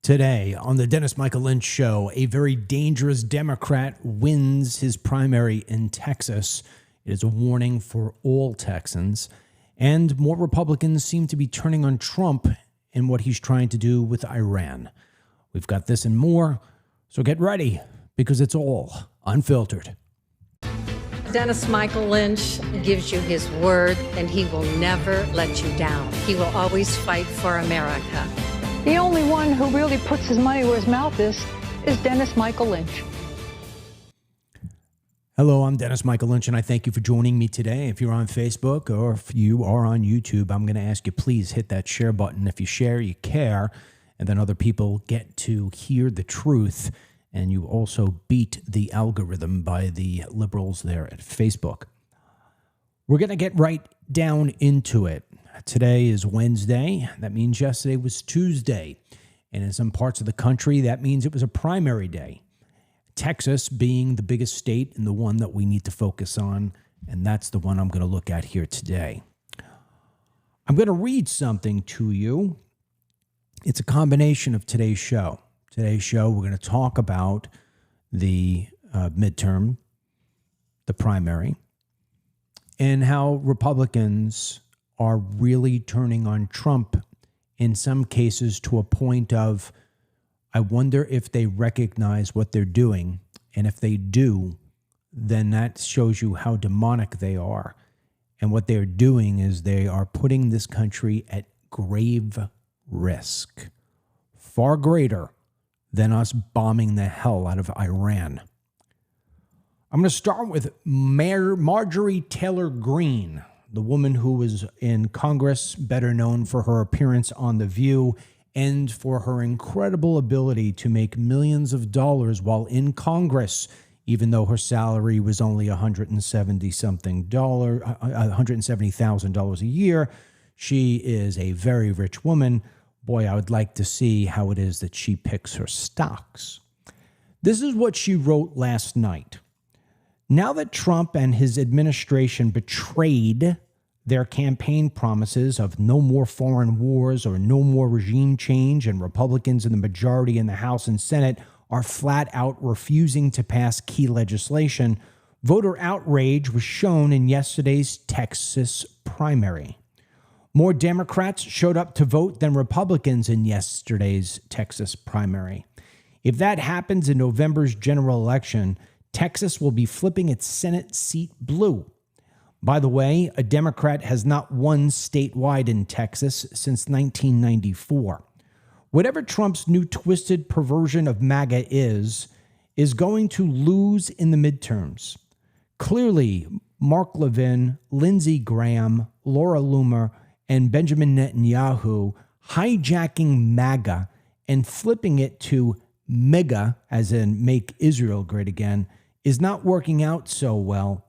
Today on the Dennis Michael Lynch Show, a very dangerous Democrat wins his primary in Texas. It is a warning for all Texans. And more Republicans seem to be turning on Trump in what he's trying to do with Iran. We've got this and more, so get ready because it's all unfiltered. Dennis Michael Lynch gives you his word, and he will never let you down. He will always fight for America. The only one who really puts his money where his mouth is Dennis Michael Lynch. Hello, I'm Dennis Michael Lynch, and I thank you for joining me today. If you're on Facebook or if you are on YouTube, I'm going to ask you, please hit that share button. If you share, you care, and then other people get to hear the truth, and you also beat the algorithm by the liberals there at Facebook. We're going to get right down into it. Today is Wednesday. That means yesterday was Tuesday. And in some parts of the country, that means it was a primary day. Texas being the biggest state and the one that we need to focus on. And that's the one I'm going to look at here today. I'm going to read something to you. It's a combination of today's show. Today's show, we're going to talk about the midterm, the primary, and how Republicans are really turning on Trump in some cases to a point of, I wonder if they recognize what they're doing. And if they do, then that shows you how demonic they are. And what they're doing is they are putting this country at grave risk, far greater than us bombing the hell out of Iran. I'm going to start with Marjorie Taylor Greene, the woman who was in Congress, better known for her appearance on The View and for her incredible ability to make millions of dollars while in Congress, even though her salary was only $170,000 a year. She is a very rich woman. Boy, I would like to see how it is that she picks her stocks. This is what she wrote last night. Now that Trump and his administration betrayed their campaign promises of no more foreign wars or no more regime change, and Republicans in the majority in the House and Senate are flat out refusing to pass key legislation, voter outrage was shown in yesterday's Texas primary. More Democrats showed up to vote than Republicans in yesterday's Texas primary. If that happens in November's general election, Texas will be flipping its Senate seat blue. By the way, a Democrat has not won statewide in Texas since 1994. Whatever Trump's new twisted perversion of MAGA is going to lose in the midterms. Clearly, Mark Levin, Lindsey Graham, Laura Loomer, and Benjamin Netanyahu hijacking MAGA and flipping it to MEGA, as in Make Israel Great Again, is not working out so well.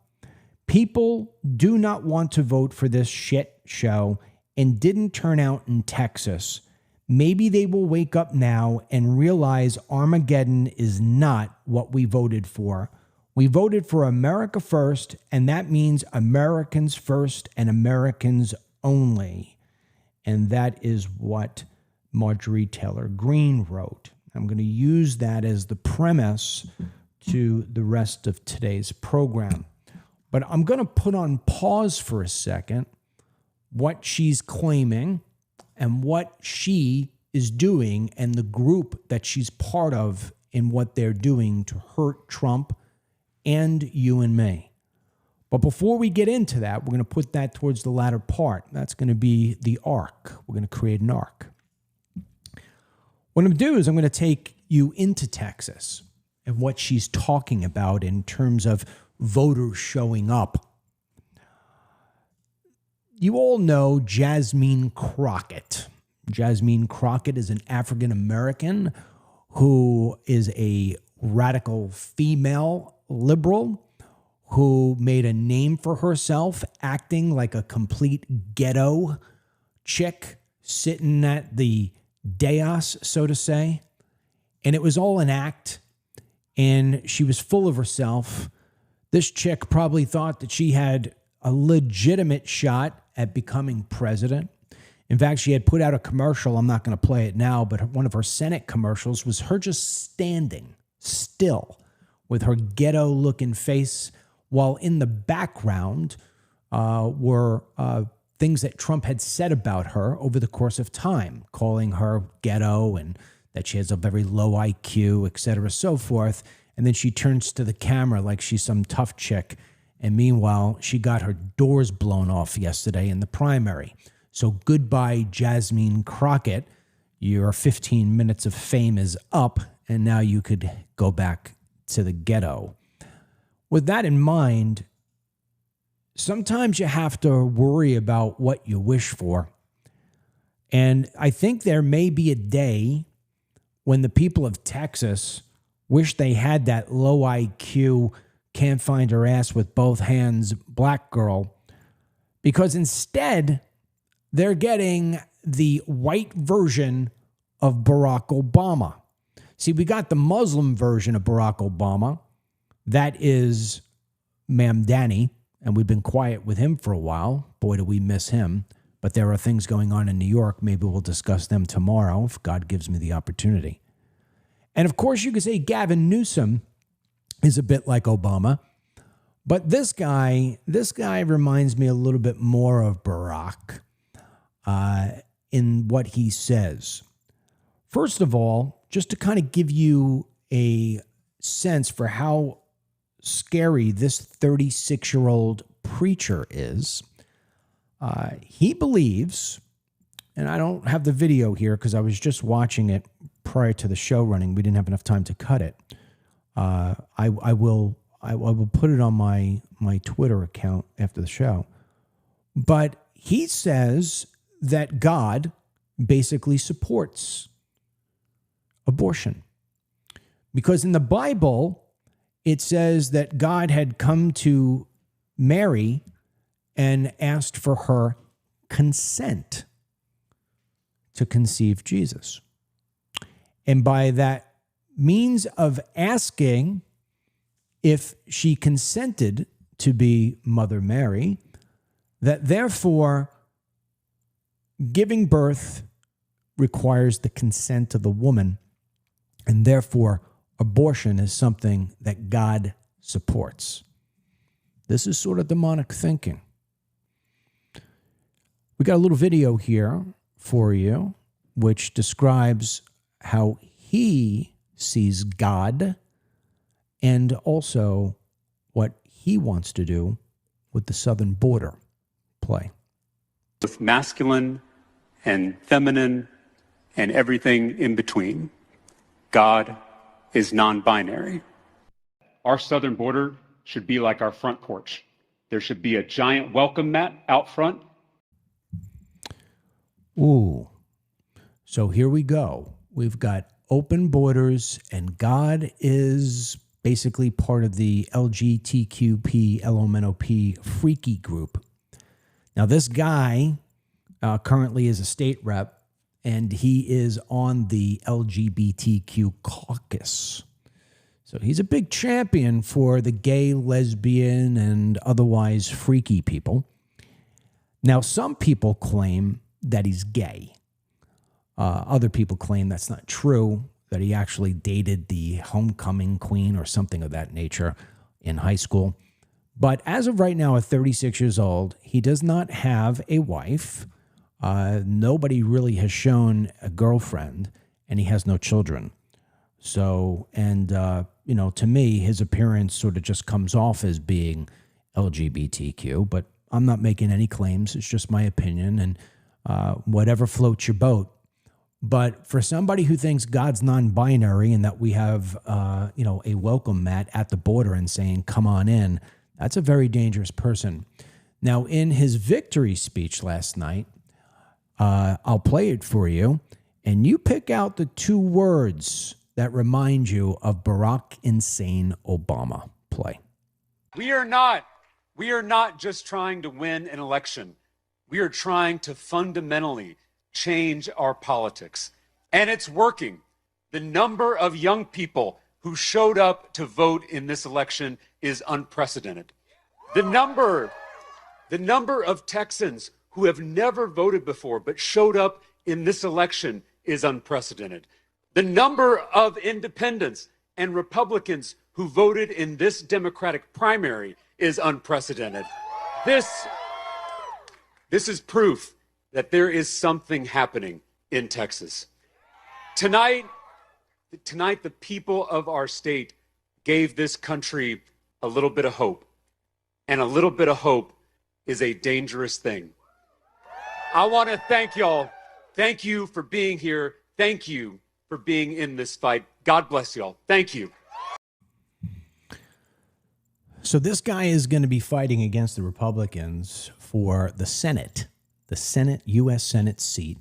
People do not want to vote for this shit show and didn't turn out in Texas. Maybe they will wake up now and realize Armageddon is not what we voted for. We voted for America first, and that means Americans first and Americans only. And that is what Marjorie Taylor Greene wrote. I'm going to use that as the premise to the rest of today's program. But I'm going to put on pause for a second what she's claiming and what she is doing and the group that she's part of in what they're doing to hurt Trump and you and me. But before we get into that, we're going to put that towards the latter part. That's going to be the arc. We're going to create an arc. What I'm going to do is I'm going to take you into Texas and what she's talking about in terms of voters showing up. You all know Jasmine Crockett. Jasmine Crockett is an African-American who is a radical female liberal who made a name for herself acting like a complete ghetto chick sitting at the dais, so to say. And it was all an act, and she was full of herself. This chick probably thought that she had a legitimate shot at becoming president. In fact, she had put out a commercial. I'm not going to play it now, but one of her Senate commercials was her just standing still with her ghetto-looking face, while in the background were things that Trump had said about her over the course of time, calling her ghetto and that she has a very low IQ, et cetera, so forth. And then she turns to the camera like she's some tough chick. And meanwhile, she got her doors blown off yesterday in the primary. So goodbye, Jasmine Crockett. Your 15 minutes of fame is up, and now you could go back to the ghetto. With that in mind, sometimes you have to worry about what you wish for. And I think there may be a day when the people of Texas wish they had that low IQ, can't find her ass with both hands black girl, because instead they're getting the white version of Barack Obama. See, we got the Muslim version of Barack Obama. That is Mamdani, and we've been quiet with him for a while. Boy, do we miss him. But there are things going on in New York. Maybe we'll discuss them tomorrow if God gives me the opportunity. And of course, you could say Gavin Newsom is a bit like Obama. But this guy reminds me a little bit more of Barack in what he says. First of all, just to kind of give you a sense for how scary this 36-year-old preacher is, he believes, and I don't have the video here because I was just watching it prior to the show running. We didn't have enough time to cut it. I will put it on my Twitter account after the show. But he says that God basically supports abortion. Because in the Bible, it says that God had come to Mary and asked for her consent to conceive Jesus. And by that means of asking if she consented to be Mother Mary, that therefore giving birth requires the consent of the woman, and therefore abortion is something that God supports. This is sort of demonic thinking. We got a little video here for you, which describes how he sees God and also what he wants to do with the southern border. Play. With masculine and feminine and everything in between. God is non-binary. Our southern border should be like our front porch. There should be a giant welcome mat out front. Ooh. So here we go. We've got open borders, and God is basically part of the LGBTQP, LMNOP freaky group. Now, this guy currently is a state rep, and he is on the LGBTQ caucus. So he's a big champion for the gay, lesbian, and otherwise freaky people. Now, some people claim that he's gay. Other people claim that's not true, that he actually dated the homecoming queen or something of that nature in high school. But as of right now, at 36 years old, he does not have a wife. Nobody really has shown a girlfriend, and he has no children. So, and, to me, his appearance sort of just comes off as being LGBTQ, but I'm not making any claims. It's just my opinion, and whatever floats your boat. But for somebody who thinks God's non-binary and that we have, a welcome mat at the border and saying, come on in, that's a very dangerous person. Now, in his victory speech last night, I'll play it for you, and you pick out the two words that remind you of Barack Insane Obama. Play. We are not just trying to win an election. We are trying to fundamentally change our politics. And it's working. The number of young people who showed up to vote in this election is unprecedented. The number of Texans who have never voted before but showed up in this election is unprecedented. The number of independents and Republicans who voted in this Democratic primary is unprecedented. This is proof that there is something happening in Texas. Tonight, the people of our state gave this country a little bit of hope. And a little bit of hope is a dangerous thing. I want to thank y'all. Thank you for being here. Thank you for being in this fight. God bless y'all. Thank you. So this guy is going to be fighting against the Republicans for the Senate, U.S. Senate seat.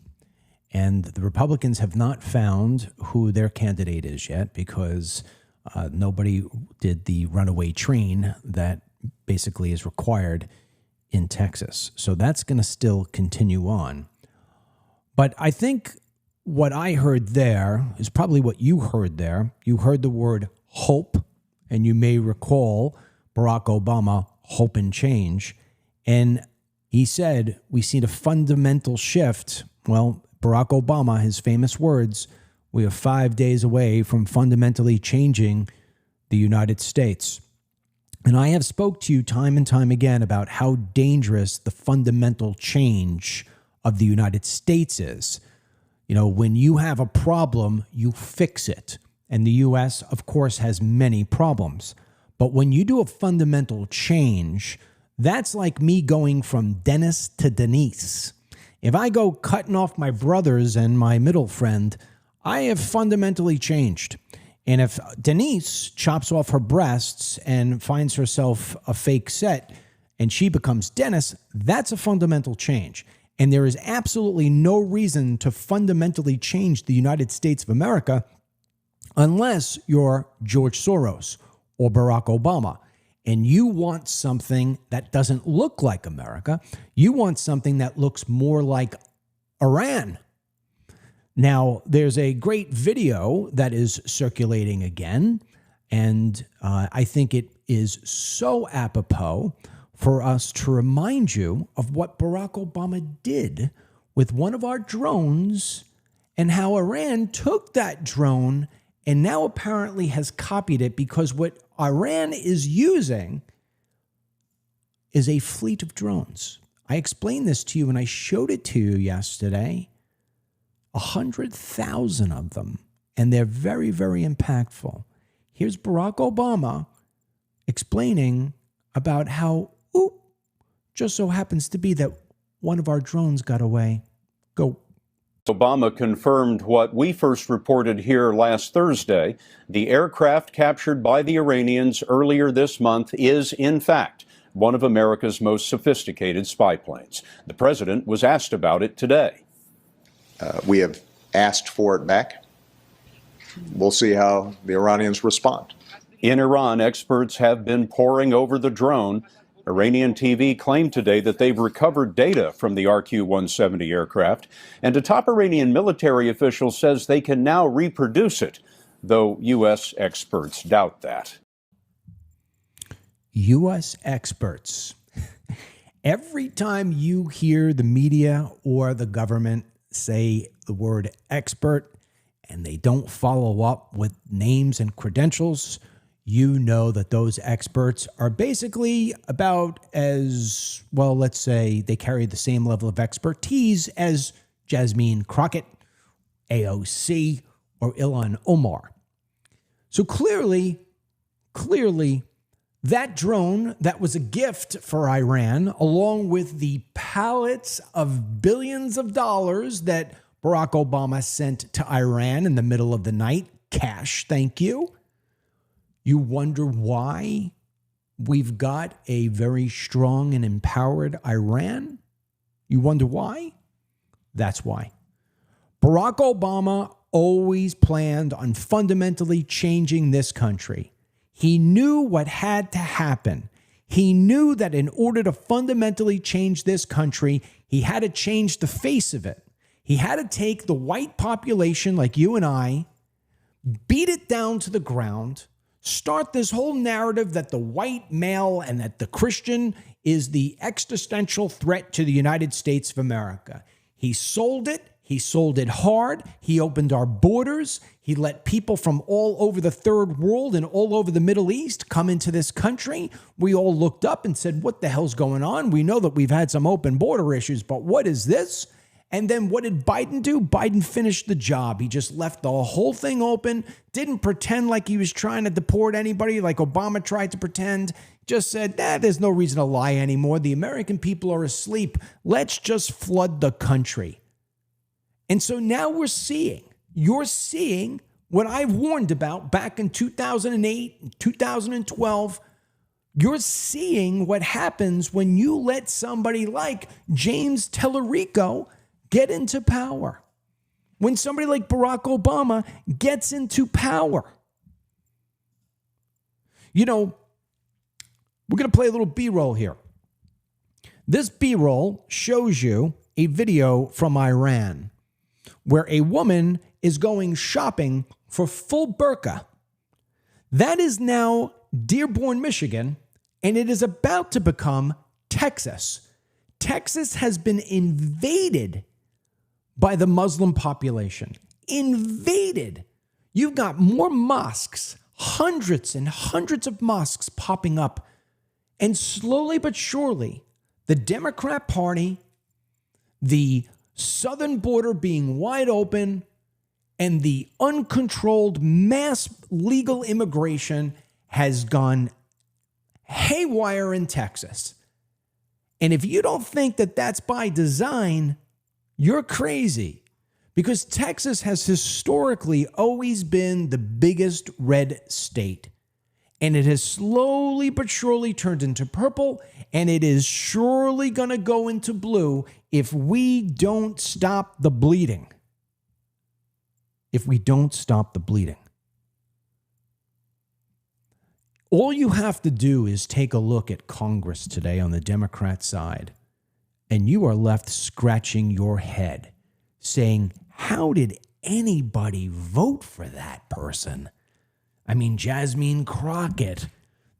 And the Republicans have not found who their candidate is yet because nobody did the runaway train that basically is required in Texas. So that's going to still continue on. But I think what I heard there is probably what you heard there. You heard the word hope, and you may recall Barack Obama, hope and change. And he said, we see a fundamental shift. Well, Barack Obama, his famous words, we are 5 days away from fundamentally changing the United States. And I have spoke to you time and time again about how dangerous the fundamental change of the United States is. You know, when you have a problem, you fix it. And the U.S., of course, has many problems. But when you do a fundamental change, that's like me going from Dennis to Denise. If I go cutting off my brothers and my middle friend, I have fundamentally changed. And if Denise chops off her breasts and finds herself a fake set and she becomes Dennis, that's a fundamental change. And there is absolutely no reason to fundamentally change the United States of America unless you're George Soros or Barack Obama. And you want something that doesn't look like America. You want something that looks more like Iran. Now, there's a great video that is circulating again, and I think it is so apropos for us to remind you of what Barack Obama did with one of our drones and how Iran took that drone and now apparently has copied it, because what Iran is using is a fleet of drones. I explained this to you and I showed it to you yesterday. 100,000 of them, and they're very, very impactful. Here's Barack Obama explaining about how, just so happens to be that one of our drones got away. Go. Obama confirmed what we first reported here last Thursday. The aircraft captured by the Iranians earlier this month is, in fact, one of America's most sophisticated spy planes. The president was asked about it today. We have asked for it back. We'll see how the Iranians respond. In Iran, experts have been poring over the drone. Iranian TV claimed today that they've recovered data from the RQ-170 aircraft, and a top Iranian military official says they can now reproduce it, though U.S. experts doubt that. U.S. experts. Every time you hear the media or the government say the word expert and they don't follow up with names and credentials, you know that those experts are basically about as, well, let's say they carry the same level of expertise as Jasmine Crockett, AOC, or Ilhan Omar. So clearly, that drone that was a gift for Iran, along with the pallets of billions of dollars that Barack Obama sent to Iran in the middle of the night, cash, thank you. You wonder why we've got a very strong and empowered Iran? You wonder why? That's why. Barack Obama always planned on fundamentally changing this country. He knew what had to happen. He knew that in order to fundamentally change this country, he had to change the face of it. He had to take the white population like you and I, beat it down to the ground, start this whole narrative that the white male and that the Christian is the existential threat to the United States of America. He sold it. He sold it hard. He opened our borders. He let people from all over the third world and all over the Middle East come into this country. We all looked up and said, what the hell's going on? We know that we've had some open border issues, but what is this? And then what did Biden do? Biden finished the job. He just left the whole thing open, didn't pretend like he was trying to deport anybody like Obama tried to pretend. Just said, there's no reason to lie anymore. The American people are asleep. Let's just flood the country. And so now you're seeing what I've warned about back in 2008, 2012. You're seeing what happens when you let somebody like James Talarico get into power. When somebody like Barack Obama gets into power. You know, we're going to play a little B-roll here. This B-roll shows you a video from Iran where a woman is going shopping for full burqa. That is now Dearborn, Michigan, and it is about to become Texas. Texas has been invaded by the Muslim population. Invaded. You've got more mosques, hundreds and hundreds of mosques popping up. And slowly but surely, the Democrat Party, the southern border being wide open, and the uncontrolled mass legal immigration has gone haywire in Texas. And if you don't think that that's by design, you're crazy. Because Texas has historically always been the biggest red state. And it has slowly but surely turned into purple, and it is surely going to go into blue if we don't stop the bleeding. If we don't stop the bleeding. All you have to do is take a look at Congress today on the Democrat side, and you are left scratching your head, saying, how did anybody vote for that person? I mean, Jasmine Crockett,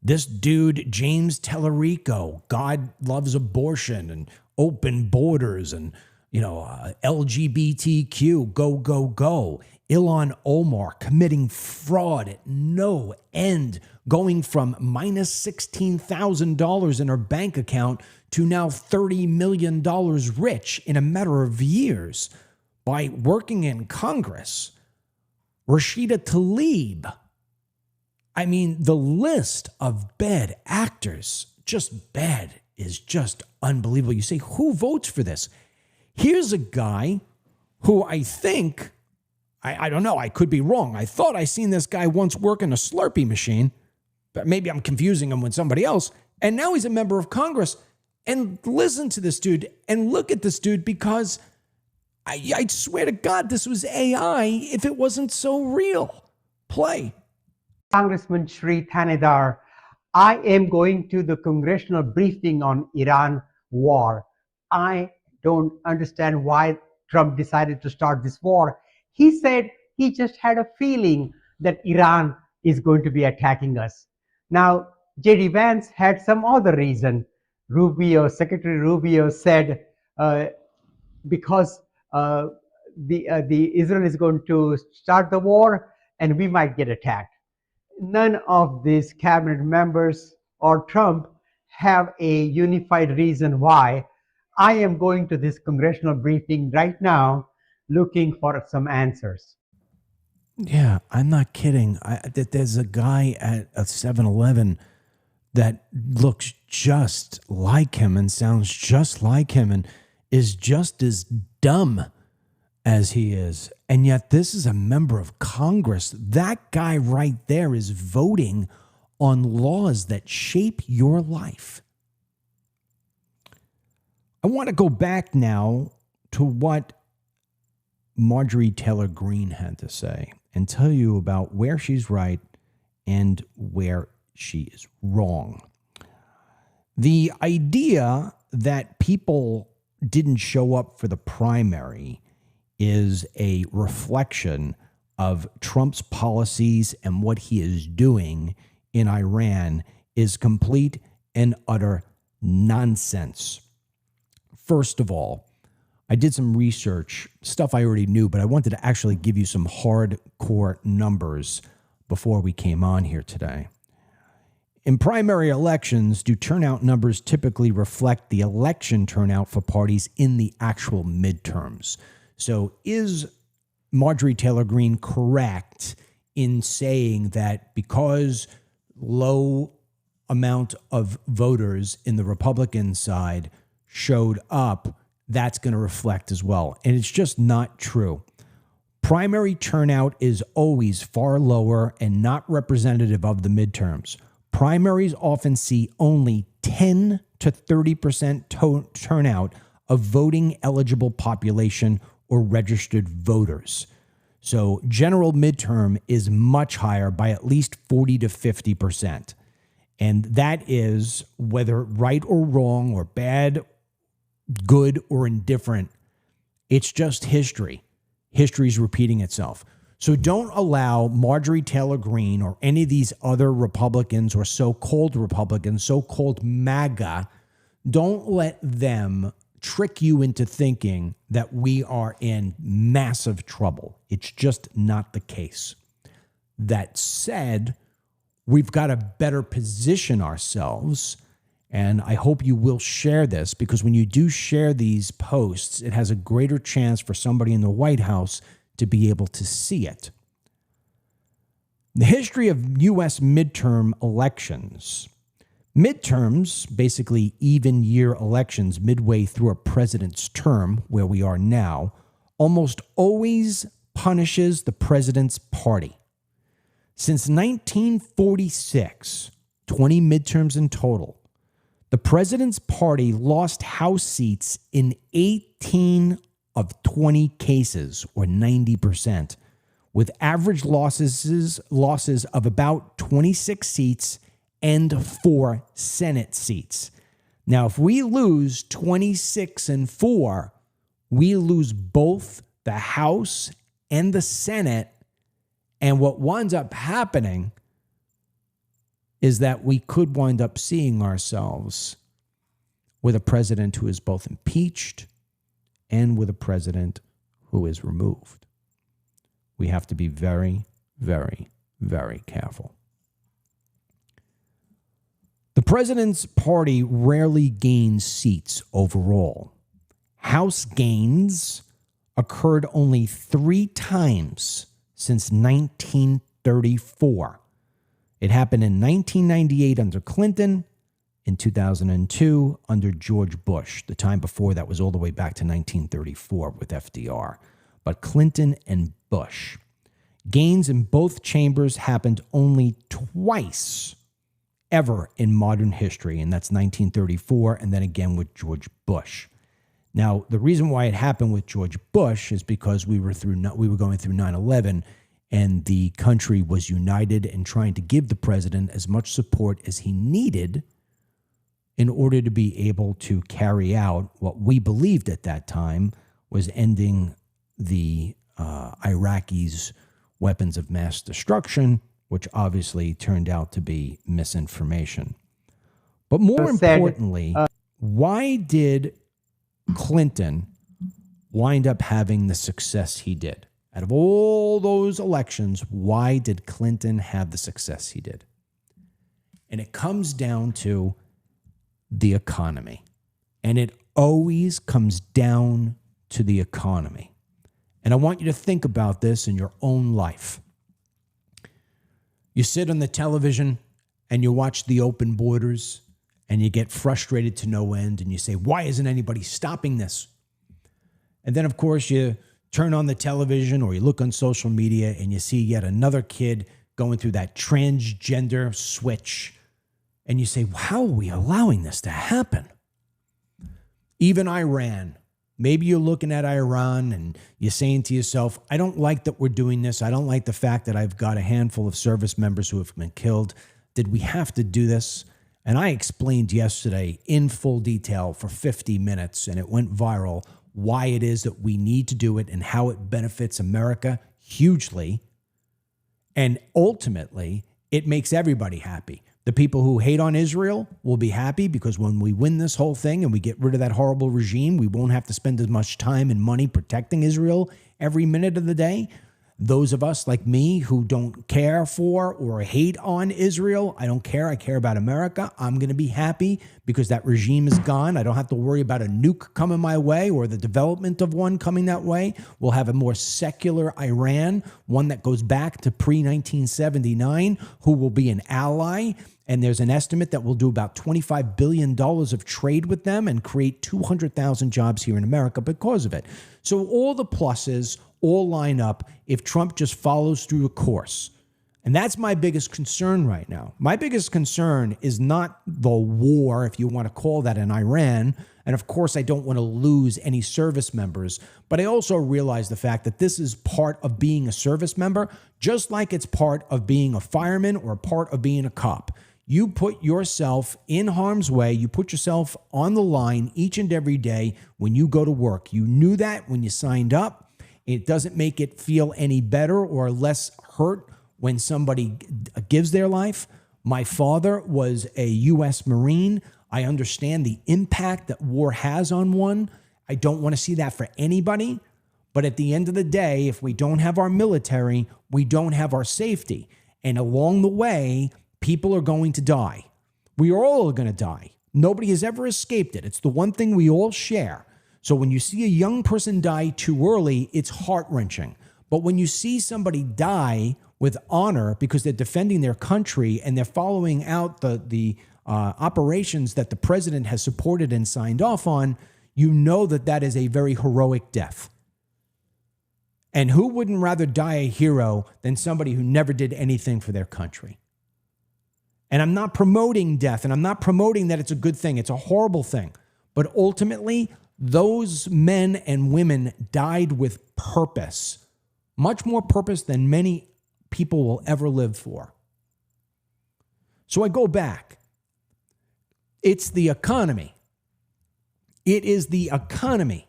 this dude, James Talarico, God loves abortion and open borders and, LGBTQ, go, go, go. Ilhan Omar committing fraud at no end, going from minus $16,000 in her bank account to now $30 million rich in a matter of years by working in Congress. Rashida Tlaib. I mean, the list of bad actors, just bad, is just unbelievable. You say, who votes for this? Here's a guy who I think, I don't know, I could be wrong. I thought I seen this guy once working a Slurpee machine, but maybe I'm confusing him with somebody else. And now he's a member of Congress. And listen to this dude and look at this dude, because I swear to God, this was AI if it wasn't so real. Play. Congressman Shri Thanedar, I am going to the congressional briefing on Iran war. I don't understand why Trump decided to start this war. He said he just had a feeling that Iran is going to be attacking us. Now, J.D. Vance had some other reason. Secretary Rubio said because the Israel is going to start the war and we might get attacked. None of these cabinet members or Trump have a unified reason why. I am going to this congressional briefing right now looking for some answers. Yeah, I'm not kidding. There's a guy at a 7-Eleven that looks just like him and sounds just like him and is just as dumb as he is. And yet this is a member of Congress. That guy right there is voting on laws that shape your life. I want to go back now to what Marjorie Taylor Greene had to say and tell you about where she's right and where she is wrong. The idea that people didn't show up for the primary is a reflection of Trump's policies, and what he is doing in Iran is complete and utter nonsense. First of all, I did some research, stuff I already knew, but I wanted to actually give you some hardcore numbers before we came on here today. In primary elections, do turnout numbers typically reflect the election turnout for parties in the actual midterms? So is Marjorie Taylor Greene correct in saying that because low amount of voters in the Republican side showed up, that's going to reflect as well? And it's just not true. Primary turnout is always far lower and not representative of the midterms. Primaries often see only 10 to 30% turnout of voting eligible population or registered voters. So general midterm is much higher by at least 40 to 50%. And that is, whether right or wrong or bad, good or indifferent, it's just history. History's repeating itself. So don't allow Marjorie Taylor Greene or any of these other Republicans or so-called Republicans, so-called MAGA, don't let them trick you into thinking that we are in massive trouble. It's just not the case. That said, we've got to better position ourselves, and I hope you will share this, because when you do share these posts, it has a greater chance for somebody in the White House to be able to see it. The history of U.S. midterm elections. Midterms, basically even year elections midway through a president's term, where we are now, almost always punishes the president's party. Since 1946, 20 midterms in total, the president's party lost House seats in 18 of 20 cases, or 90%, with average losses of about 26 seats and 4 Senate seats. Now, if we lose 26 and 4, we lose both the House and the Senate. And what winds up happening is that we could wind up seeing ourselves with a president who is both impeached and with a president who is removed. We have to be very, very, very careful. The president's party rarely gains seats overall. House gains occurred only 3 times since 1934. It happened in 1998 under Clinton, in 2002 under George Bush. The time before that was all the way back to 1934 with FDR. But Clinton and Bush. Gains in both chambers happened only twice ever in modern history, and that's 1934 and then again with George Bush. Now, the reason why it happened with George Bush is because we were going through 9/11, and the country was united in trying to give the president as much support as he needed in order to be able to carry out what we believed at that time was ending the Iraqis' weapons of mass destruction, which obviously turned out to be misinformation. But more importantly, why did Clinton wind up having the success he did? Out of all those elections, why did Clinton have the success he did? And it comes down to the economy. And it always comes down to the economy. And I want you to think about this in your own life. You sit on the television and you watch the open borders and you get frustrated to no end and you say, why isn't anybody stopping this? And then, of course, you turn on the television or you look on social media and you see yet another kid going through that transgender switch. And you say, how are we allowing this to happen? Even Iran. Maybe you're looking at Iran and you're saying to yourself, I don't like that we're doing this. I don't like the fact that I've got a handful of service members who have been killed. Did we have to do this? And I explained yesterday in full detail for 50 minutes, and it went viral, why it is that we need to do it and how it benefits America hugely. And ultimately, it makes everybody happy. The people who hate on Israel will be happy because when we win this whole thing and we get rid of that horrible regime, we won't have to spend as much time and money protecting Israel every minute of the day. Those of us like me who don't care for or hate on Israel, I don't care. I care about America. I'm going to be happy because that regime is gone. I don't have to worry about a nuke coming my way or the development of one coming that way. We'll have a more secular Iran, one that goes back to pre-1979, who will be an ally. And there's an estimate that we'll do about $25 billion of trade with them and create 200,000 jobs here in America because of it. So all the pluses all line up if Trump just follows through the course. And that's my biggest concern right now. My biggest concern is not the war, if you want to call that, in Iran. And of course, I don't want to lose any service members. But I also realize the fact that this is part of being a service member, just like it's part of being a fireman or part of being a cop. You put yourself in harm's way. You put yourself on the line each and every day when you go to work. You knew that when you signed up. It doesn't make it feel any better or less hurt when somebody gives their life. My father was a U.S. Marine. I understand the impact that war has on one. I don't want to see that for anybody. But at the end of the day, if we don't have our military, we don't have our safety. And along the way, people are going to die. We are all going to die. Nobody has ever escaped it. It's the one thing we all share. So when you see a young person die too early, it's heart-wrenching. But when you see somebody die with honor because they're defending their country and they're following out the operations that the president has supported and signed off on, you know that that is a very heroic death. And who wouldn't rather die a hero than somebody who never did anything for their country? And I'm not promoting death, and I'm not promoting that it's a good thing. It's a horrible thing. But ultimately, those men and women died with purpose, much more purpose than many people will ever live for. So I go back. It's the economy. It is the economy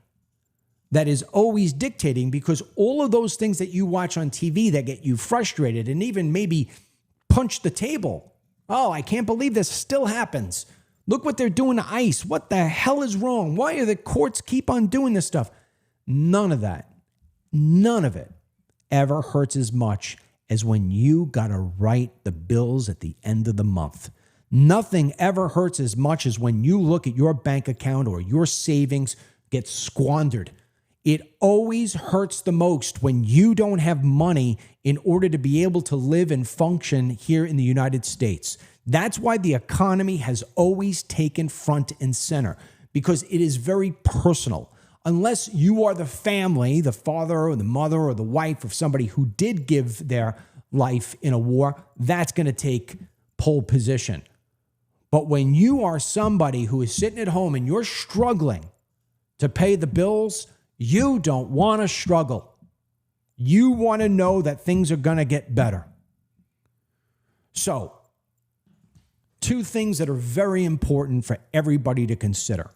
that is always dictating, because all of those things that you watch on TV that get you frustrated and even maybe punch the table. Oh, I can't believe this still happens. Look what they're doing to ICE. What the hell is wrong? Why do the courts keep on doing this stuff? None of that, none of it ever hurts as much as when you got to write the bills at the end of the month. Nothing ever hurts as much as when you look at your bank account or your savings get squandered. It always hurts the most when you don't have money in order to be able to live and function here in the United States. That's why the economy has always taken front and center, because it is very personal. Unless you are the family, the father or the mother or the wife of somebody who did give their life in a war, that's going to take pole position. But when you are somebody who is sitting at home and you're struggling to pay the bills, you don't want to struggle. You want to know that things are going to get better. So, two things that are very important for everybody to consider.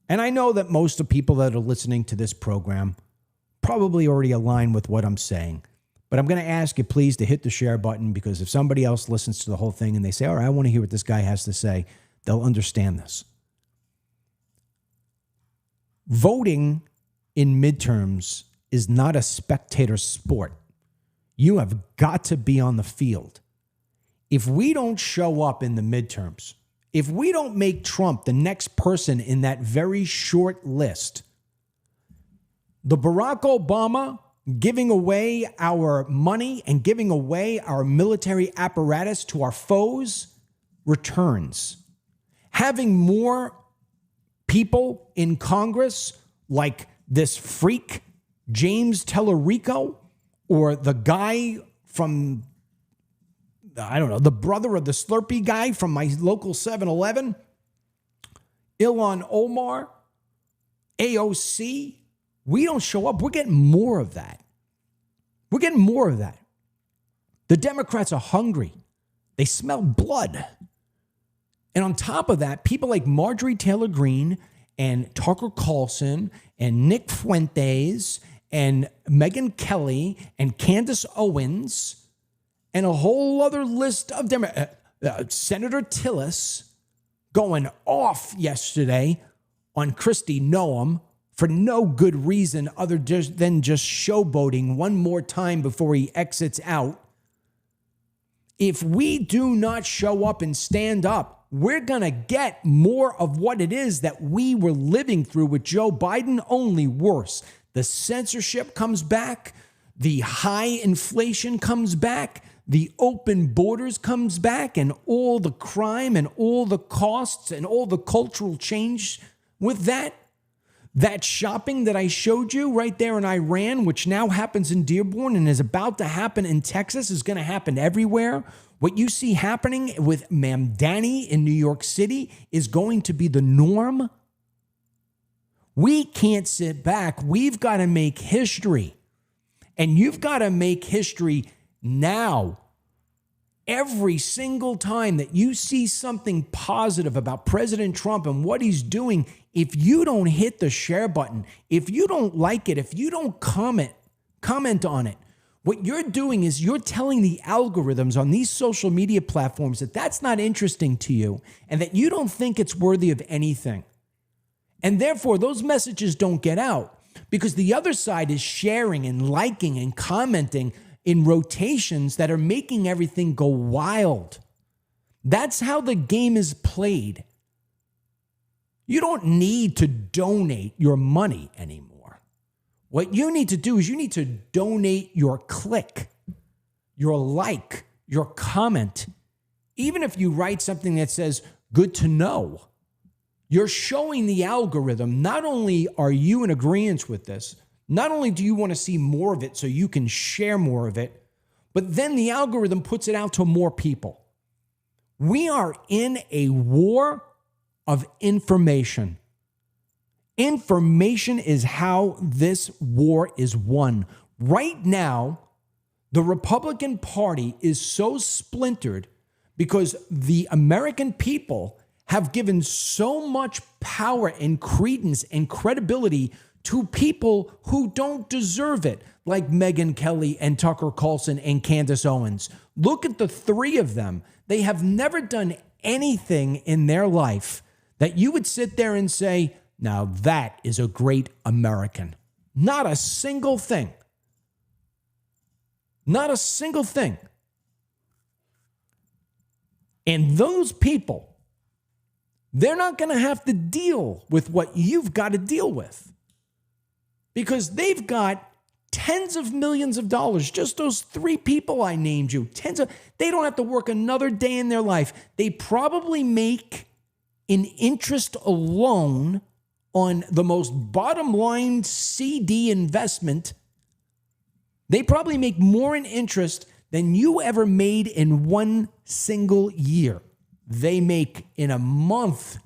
And I know that most of the people that are listening to this program probably already align with what I'm saying. But I'm going to ask you, please, to hit the share button, because if somebody else listens to the whole thing and they say, all right, I want to hear what this guy has to say, they'll understand this. Voting in midterms is not a spectator sport. You have got to be on the field. If we don't show up in the midterms, if we don't make Trump the next person in that very short list, the Barack Obama giving away our money and giving away our military apparatus to our foes returns. Having more people in Congress like this freak, James Talarico, or the guy from, I don't know, the brother of the Slurpee guy from my local 7-Eleven, Ilhan Omar, AOC, we don't show up. We're getting more of that. We're getting more of that. The Democrats are hungry. They smell blood. And on top of that, people like Marjorie Taylor Greene and Tucker Carlson and Nick Fuentes and Megyn Kelly and Candace Owens and a whole other list of Democrats. Senator Tillis going off yesterday on Kristi Noem for no good reason other than just showboating one more time before he exits out. If we do not show up and stand up, we're going to get more of what it is that we were living through with Joe Biden, only worse. The censorship comes back. The high inflation comes back. The open borders comes back, and all the crime and all the costs and all the cultural change with that. That shopping that I showed you right there in Iran, which now happens in Dearborn and is about to happen in Texas, is going to happen everywhere. What you see happening with Mamdani in New York City is going to be the norm. We can't sit back. We've got to make history. And you've got to make history now. Every single time that you see something positive about President Trump and what he's doing, if you don't hit the share button, if you don't like it, if you don't comment on it, what you're doing is you're telling the algorithms on these social media platforms that that's not interesting to you and that you don't think it's worthy of anything. And therefore, those messages don't get out because the other side is sharing and liking and commenting in rotations that are making everything go wild. That's how the game is played. You don't need to donate your money anymore. What you need to do is you need to donate your click, your like, your comment. Even if you write something that says, good to know, you're showing the algorithm, not only are you in agreement with this, not only do you want to see more of it so you can share more of it, but then the algorithm puts it out to more people. We are in a war of information. Information is how this war is won. Right now, the Republican Party is so splintered because the American people have given so much power and credence and credibility to people who don't deserve it, like Megyn Kelly and Tucker Carlson and Candace Owens. Look at the three of them. They have never done anything in their life that you would sit there and say, now that is a great American. Not a single thing. Not a single thing. And those people, they're not going to have to deal with what you've got to deal with. Because they've got tens of millions of dollars. Just those three people I named you. They don't have to work another day in their life. They probably make in interest alone on the most bottom line CD investment. They probably make more in interest than you ever made in one single year. They make in a month.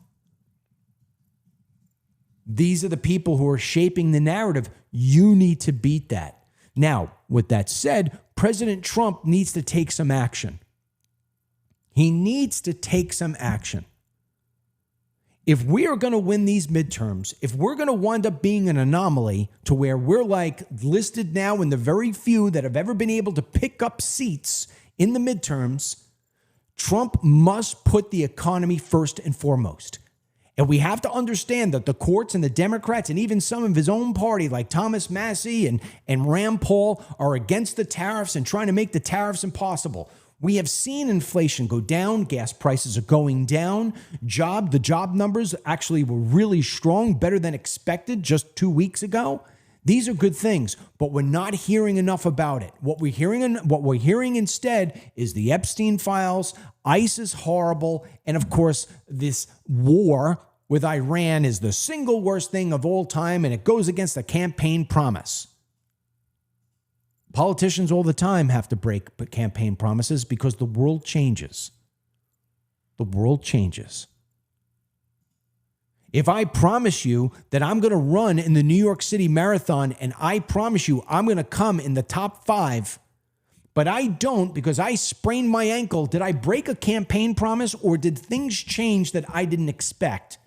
These are the people who are shaping the narrative. You need to beat that. Now, with that said, President Trump needs to take some action. He needs to take some action. If we are going to win these midterms, if we're going to wind up being an anomaly to where we're like listed now in the very few that have ever been able to pick up seats in the midterms, Trump must put the economy first and foremost. And we have to understand that the courts and the Democrats and even some of his own party like Thomas Massie and Rand Paul are against the tariffs and trying to make the tariffs impossible. We have seen inflation go down. Gas prices are going down. The job numbers actually were really strong, better than expected just 2 weeks ago. These are good things, but we're not hearing enough about it. What we're hearing instead is the Epstein files. ICE is horrible. And of course, this war with Iran is the single worst thing of all time, and it goes against the campaign promise. Politicians all the time have to break campaign promises because the world changes. The world changes. If I promise you that I'm going to run in the New York City Marathon and I promise you I'm going to come in the top 5, but I don't because I sprained my ankle, did I break a campaign promise or did things change that I didn't expect?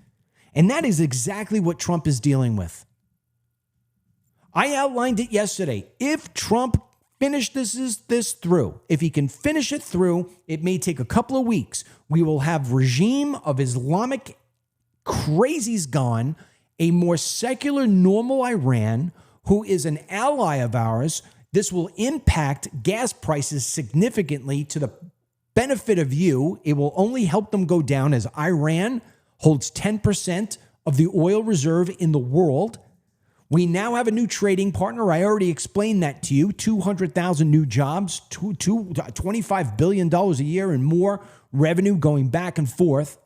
And that is exactly what Trump is dealing with. I outlined it yesterday. If Trump finish this through, if he can finish it through, it may take a couple of weeks. We will have regime of Islamic crazies gone, a more secular, normal Iran, who is an ally of ours. This will impact gas prices significantly to the benefit of you. It will only help them go down as Iran holds 10% of the oil reserve in the world. We now have a new trading partner. I already explained that to you. 200,000 new jobs, $25 billion a year and more revenue going back and forth.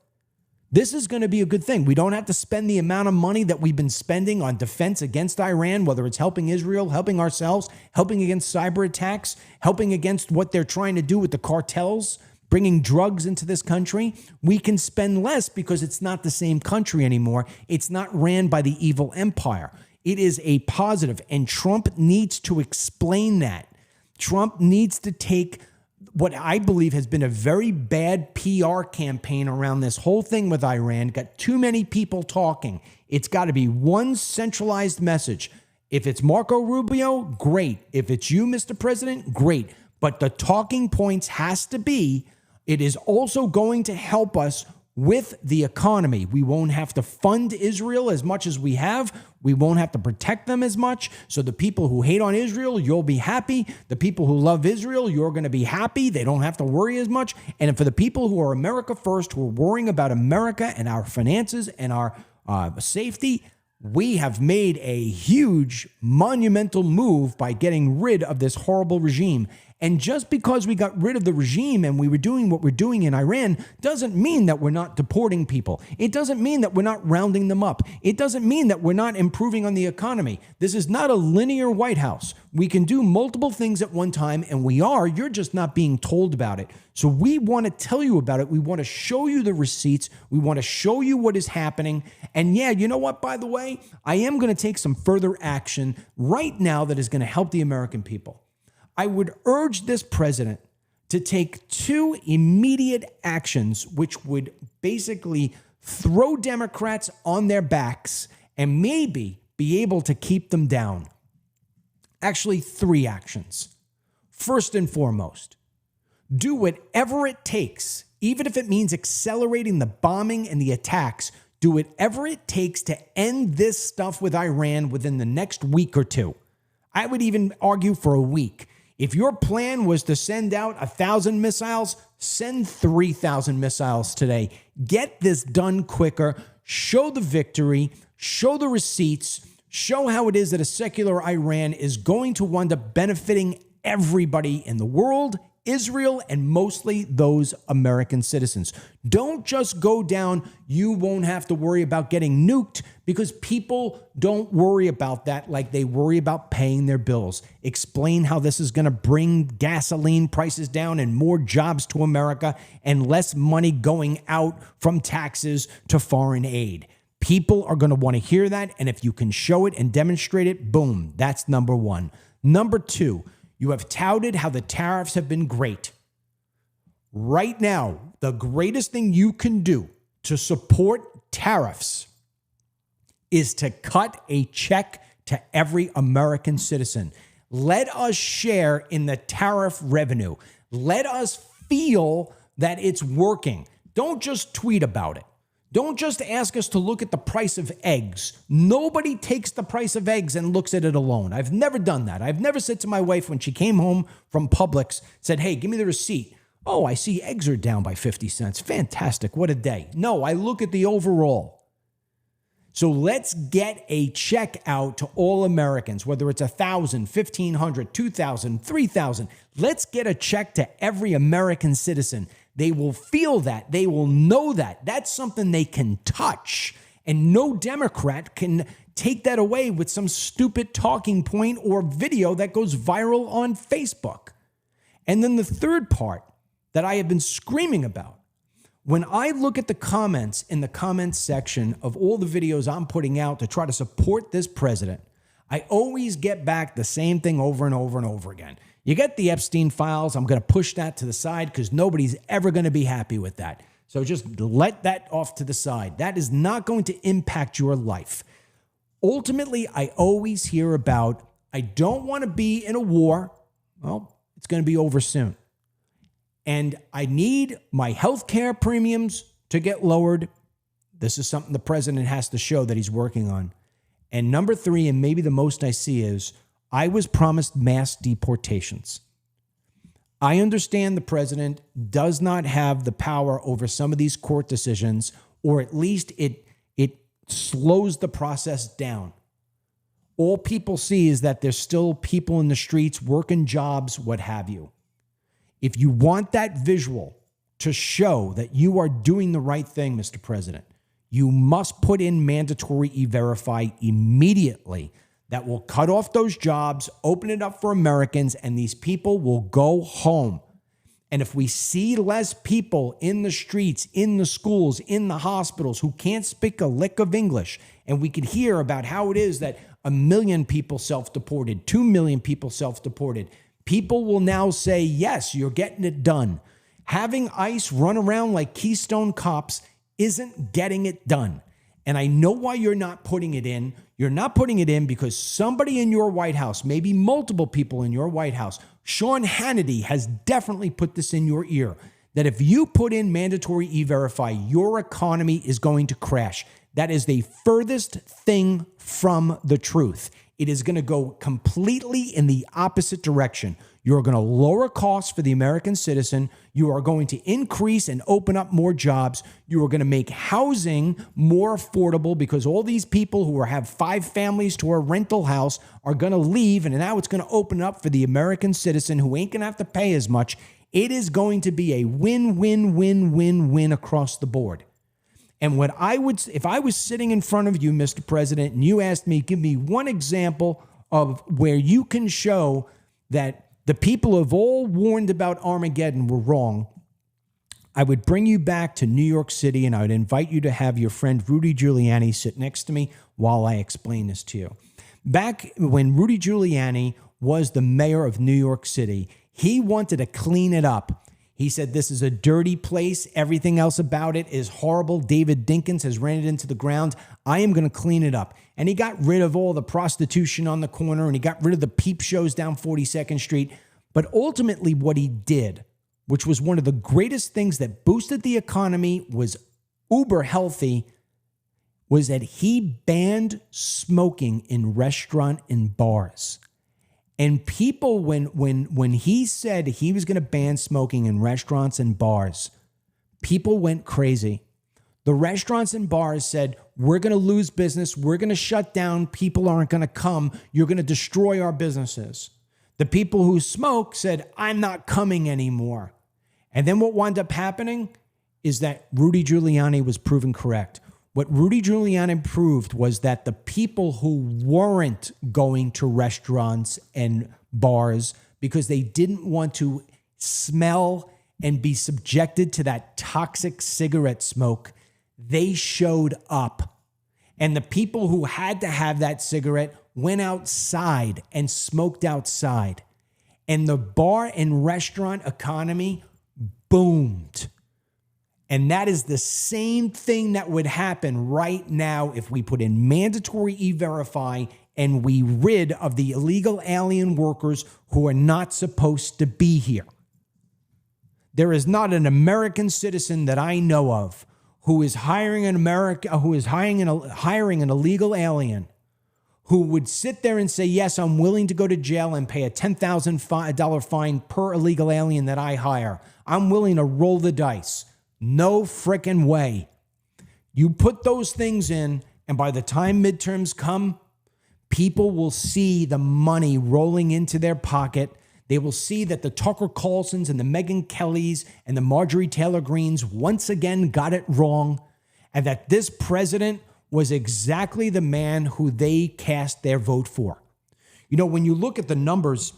This is going to be a good thing. We don't have to spend the amount of money that we've been spending on defense against Iran, whether it's helping Israel, helping ourselves, helping against cyber attacks, helping against what they're trying to do with the cartels, bringing drugs into this country. We can spend less because it's not the same country anymore. It's not ran by the evil empire. It is a positive, and Trump needs to explain that. Trump needs to take what I believe has been a very bad PR campaign around this whole thing with Iran. Got too many people talking. It's got to be one centralized message. If it's Marco Rubio, great. If it's you, Mr. President, great. But the talking points has to be, it is also going to help us with the economy. We won't have to fund Israel as much as we have. We won't have to protect them as much. So the people who hate on Israel, you'll be happy. The people who love Israel, you're going to be happy. They don't have to worry as much. And for the people who are America first, who are worrying about America and our finances and our safety, we have made a huge, monumental move by getting rid of this horrible regime. And just because we got rid of the regime and we were doing what we're doing in Iran doesn't mean that we're not deporting people. It doesn't mean that we're not rounding them up. It doesn't mean that we're not improving on the economy. This is not a linear White House. We can do multiple things at one time, and we are. You're just not being told about it. So we want to tell you about it. We want to show you the receipts. We want to show you what is happening. And yeah, you know what, by the way? I am going to take some further action right now that is going to help the American people. I would urge this president to take two immediate actions which would basically throw Democrats on their backs and maybe be able to keep them down. Actually, three actions. First and foremost, do whatever it takes, even if it means accelerating the bombing and the attacks, do whatever it takes to end this stuff with Iran within the next week or two. I would even argue for a week. If your plan was to send out 1,000 missiles, send 3,000 missiles today. Get this done quicker. Show the victory. Show the receipts. Show how it is that a secular Iran is going to wind up benefiting everybody in the world, Israel, and mostly those American citizens. Don't just go down, you won't have to worry about getting nuked, because people don't worry about that like they worry about paying their bills. Explain how this is going to bring gasoline prices down and more jobs to America and less money going out from taxes to foreign aid. People are going to want to hear that, and if you can show it and demonstrate it, boom, that's number one. Number two, you have touted how the tariffs have been great. Right now, the greatest thing you can do to support tariffs is to cut a check to every American citizen. Let us share in the tariff revenue. Let us feel that it's working. Don't just tweet about it. Don't just ask us to look at the price of eggs. Nobody takes the price of eggs and looks at it alone. I've never done that. I've never said to my wife when she came home from Publix, said, hey, give me the receipt. Oh, I see eggs are down by 50 cents. Fantastic. What a day. No, I look at the overall. So let's get a check out to all Americans, whether it's 1,000, 1,500, 2,000, 3,000. Let's get a check to every American citizen. They will feel that. They will know that. That's something they can touch. And no Democrat can take that away with some stupid talking point or video that goes viral on Facebook. And then the third part that I have been screaming about, when I look at the comments in the comments section of all the videos I'm putting out to try to support this president, I always get back the same thing over and over and over again. You get the Epstein files. I'm going to push that to the side because nobody's ever going to be happy with that. So just let that off to the side. That is not going to impact your life. Ultimately, I always hear about, I don't want to be in a war. Well, it's going to be over soon. And I need my health care premiums to get lowered. This is something the president has to show that he's working on. And number 3, and maybe the most I see, is I was promised mass deportations. I understand the president does not have the power over some of these court decisions, or at least it slows the process down. All people see is that there's still people in the streets working jobs, what have you. If you want that visual to show that you are doing the right thing, Mr. President, you must put in mandatory E-Verify immediately. That will cut off those jobs, open it up for Americans, and these people will go home. And if we see less people in the streets, in the schools, in the hospitals who can't speak a lick of English, and we could hear about how it is that 1 million people self-deported, 2 million people self-deported, people will now say, yes, you're getting it done. Having ICE run around like Keystone cops isn't getting it done. And I know why you're not putting it in. You're not putting it in because somebody in your White House, maybe multiple people in your White House, Sean Hannity has definitely put this in your ear, that if you put in mandatory E-Verify, your economy is going to crash. That is the furthest thing from the truth. It is going to go completely in the opposite direction. You're going to lower costs for the American citizen. You are going to increase and open up more jobs. You are going to make housing more affordable because all these people who have 5 families to a rental house are going to leave, and now it's going to open up for the American citizen who ain't going to have to pay as much. It is going to be a win-win-win-win-win across the board. And what I would, if I was sitting in front of you, Mr. President, and you asked me, give me one example of where you can show that the people who have all warned about Armageddon were wrong, I would bring you back to New York City, and I would invite you to have your friend Rudy Giuliani sit next to me while I explain this to you. Back when Rudy Giuliani was the mayor of New York City, he wanted to clean it up. He said, this is a dirty place. Everything else about it is horrible. David Dinkins has ran it into the ground. I am going to clean it up. And he got rid of all the prostitution on the corner, and he got rid of the peep shows down 42nd Street. But ultimately what he did, which was one of the greatest things that boosted the economy, was uber healthy, was that he banned smoking in restaurant and bars. And people, when he said he was going to ban smoking in restaurants and bars, people went crazy. The restaurants and bars said, we're going to lose business. We're going to shut down. People aren't going to come. You're going to destroy our businesses. The people who smoke said, I'm not coming anymore. And then what wound up happening is that Rudy Giuliani was proven correct. What Rudy Giuliani proved was that the people who weren't going to restaurants and bars because they didn't want to smell and be subjected to that toxic cigarette smoke, they showed up. And the people who had to have that cigarette went outside and smoked outside. And the bar and restaurant economy boomed. And that is the same thing that would happen right now if we put in mandatory E-Verify and we rid of the illegal alien workers who are not supposed to be here. There is not an American citizen that I know of who is hiring an hiring an illegal alien who would sit there and say, yes, I'm willing to go to jail and pay a $10,000 fine per illegal alien that I hire. I'm willing to roll the dice. No frickin' way. You put those things in, and by the time midterms come, people will see the money rolling into their pocket. They will see that the Tucker Carlsons and the Megyn Kellys and the Marjorie Taylor Greens once again got it wrong, and that this president was exactly the man who they cast their vote for. You know, when you look at the numbers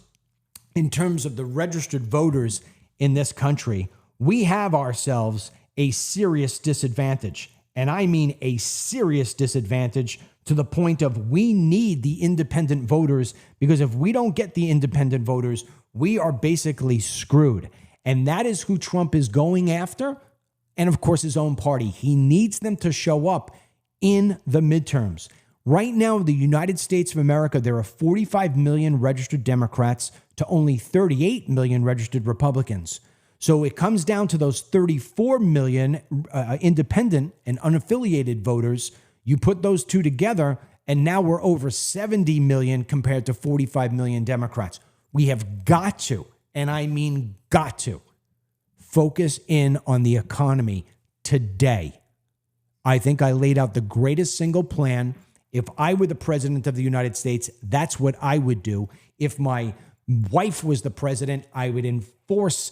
in terms of the registered voters in this country, we have ourselves a serious disadvantage. And I mean a serious disadvantage to the point of we need the independent voters, because if we don't get the independent voters, we are basically screwed. And that is who Trump is going after. And of course, his own party. He needs them to show up in the midterms. Right now, in the United States of America, there are 45 million registered Democrats to only 38 million registered Republicans. So it comes down to those 34 million independent and unaffiliated voters. You put those two together, and now we're over 70 million compared to 45 million Democrats. We have got to, and I mean got to, focus in on the economy today. I think I laid out the greatest single plan. If I were the president of the United States, that's what I would do. If my wife was the president, I would enforce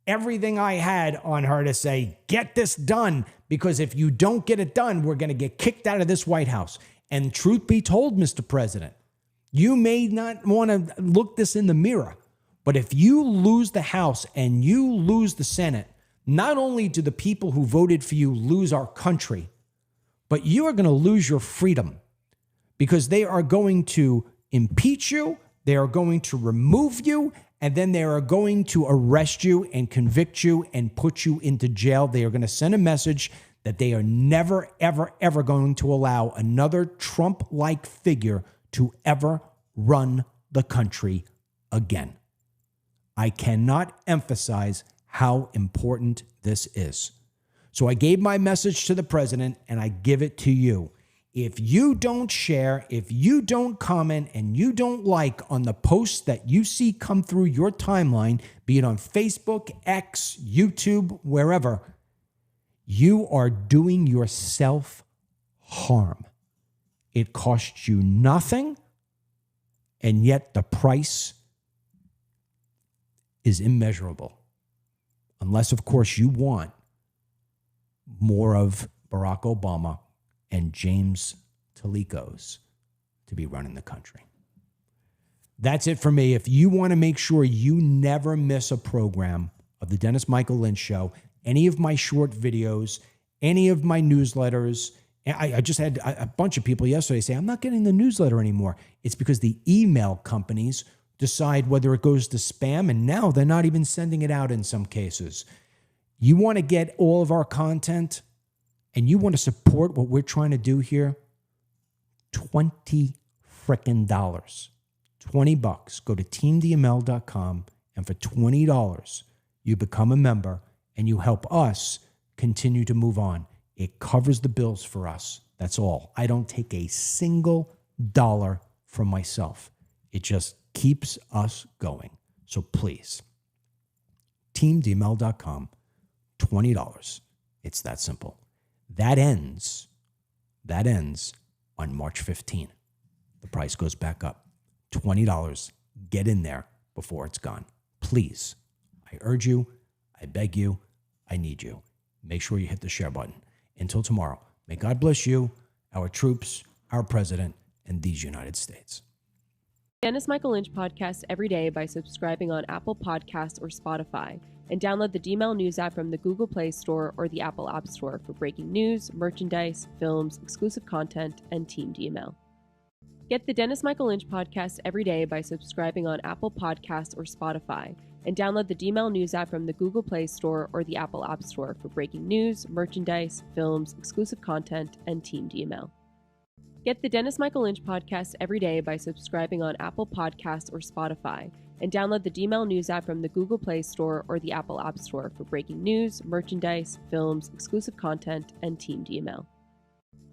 everything I had on her to say, get this done, because if you don't get it done, we're going to get kicked out of this White House. And truth be told, Mr. President, you may not want to look this in the mirror, but if you lose the House and you lose the Senate, not only do the people who voted for you lose our country, but you are going to lose your freedom, because they are going to impeach you, they are going to remove you, and then they are going to arrest you and convict you and put you into jail. They are going to send a message that they are never, ever, ever going to allow another Trump-like figure to ever run the country again. I cannot emphasize how important this is. So I gave my message to the president, and I give it to you. If you don't share, if you don't comment, and you don't like on the posts that you see come through your timeline, be it on Facebook, X, YouTube, wherever, you are doing yourself harm. It costs you nothing, and yet the price is immeasurable. Unless, of course, you want more of Barack Obama and James Talarico's to be running the country. That's it for me. If you want to make sure you never miss a program of the Dennis Michael Lynch Show, any of my short videos, any of my newsletters, I just had a bunch of people yesterday say, I'm not getting the newsletter anymore. It's because the email companies decide whether it goes to spam, and now they're not even sending it out in some cases. You want to get all of our content, and you want to support what we're trying to do here, $20 frickin' $20. Go to TeamDML.com, and for $20, you become a member, and you help us continue to move on. It covers the bills for us. That's all. I don't take a single dollar from myself. It just keeps us going. So please, TeamDML.com, $20. It's that simple. That ends on March 15. The price goes back up. $20. Get in there before it's gone. Please, I urge you, I beg you, I need you. Make sure you hit the share button. Until tomorrow, may God bless you, our troops, our president, and these United States. Dennis Michael Lynch podcasts every day by subscribing on Apple Podcasts or Spotify, and download the DML News App from the Google Play Store or the Apple App Store for breaking news, merchandise, films, exclusive content, and TeamDML. Get the Dennis Michael Lynch podcast every day by subscribing on Apple Podcasts or Spotify, and download the DML News App from the Google Play Store or the Apple App Store for breaking news, merchandise, films, exclusive content, and TeamDML. Get the Dennis Michael Lynch podcast every day by subscribing on Apple Podcasts or Spotify, and download the DML News App from the Google Play Store or the Apple App Store for breaking news, merchandise, films, exclusive content, and TeamDML.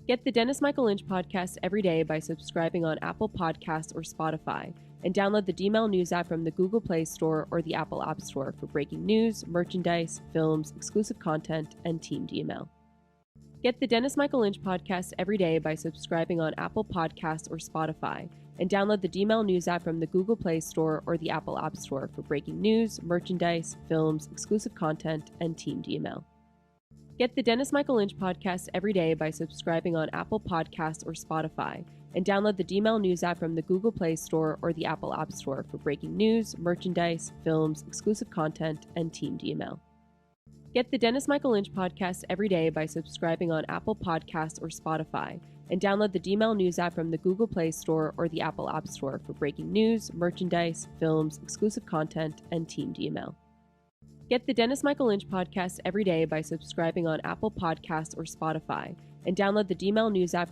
Get the Dennis Michael Lynch podcast every day by subscribing on Apple Podcasts or Spotify, and download the DML News App from the Google Play Store or the Apple App Store for breaking news, merchandise, films, exclusive content, and TeamDML. Get the Dennis Michael Lynch podcast every day by subscribing on Apple Podcasts or Spotify, and download the DML News App from the Google Play Store or the Apple App Store for breaking news, merchandise, films, exclusive content, and TeamDML. Get the Dennis Michael Lynch podcast every day by subscribing on Apple Podcasts or Spotify, and download the DML News App from the Google Play Store or the Apple App Store for breaking news, merchandise, films, exclusive content, and TeamDML. Get the Dennis Michael Lynch podcast every day by subscribing on Apple Podcasts or Spotify, and download the DML News App from the Google Play Store or the Apple App Store for breaking news, merchandise, films, exclusive content, and TeamDML. Get the Dennis Michael Lynch podcast every day by subscribing on Apple Podcasts or Spotify, and download the DML News App